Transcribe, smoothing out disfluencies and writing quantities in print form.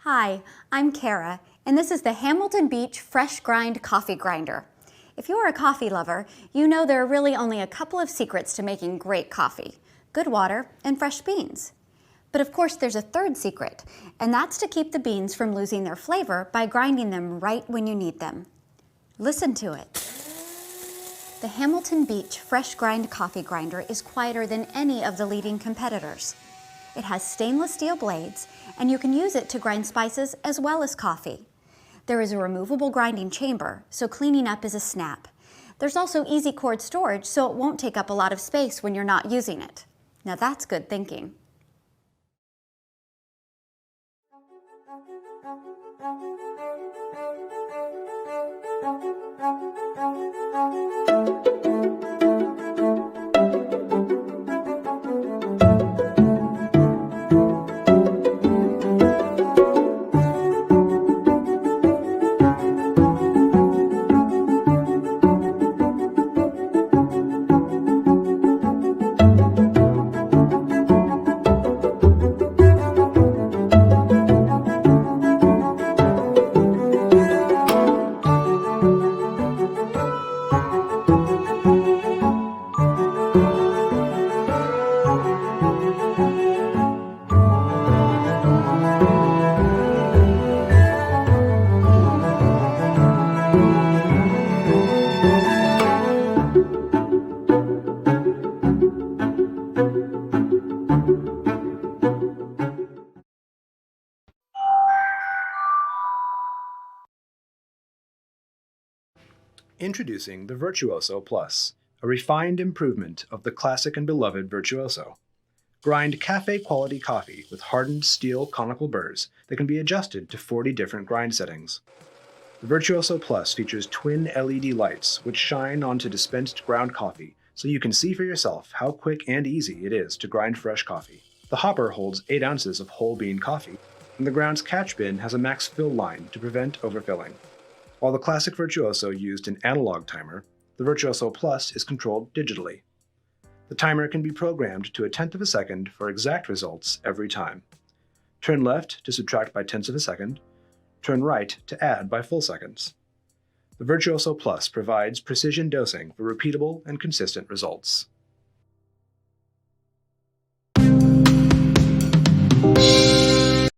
Hi, I'm Kara, and this is the Hamilton Beach Fresh Grind Coffee Grinder. If you're a coffee lover, you know there are really only a couple of secrets to making great coffee: good water and fresh beans. But of course there's a third secret, and that's to keep the beans from losing their flavor by grinding them right when you need them. Listen to it. The Hamilton Beach Fresh Grind Coffee Grinder is quieter than any of the leading competitors. It has stainless steel blades, and you can use it to grind spices as well as coffee. There is a removable grinding chamber, so cleaning up is a snap. There's also easy cord storage, so it won't take up a lot of space when you're not using it. Now that's good thinking. Introducing the Virtuoso Plus, a refined improvement of the classic and beloved Virtuoso. Grind cafe-quality coffee with hardened steel conical burrs that can be adjusted to 40 different grind settings. The Virtuoso Plus features twin LED lights which shine onto dispensed ground coffee so you can see for yourself how quick and easy it is to grind fresh coffee. The hopper holds 8 ounces of whole bean coffee, and the ground's catch bin has a max fill line to prevent overfilling. While the classic Virtuoso used an analog timer, the Virtuoso Plus is controlled digitally. The timer can be programmed to 1/10 of a second for exact results every time. Turn left to subtract by 10ths of a second, turn right to add by full seconds. The Virtuoso Plus provides precision dosing for repeatable and consistent results.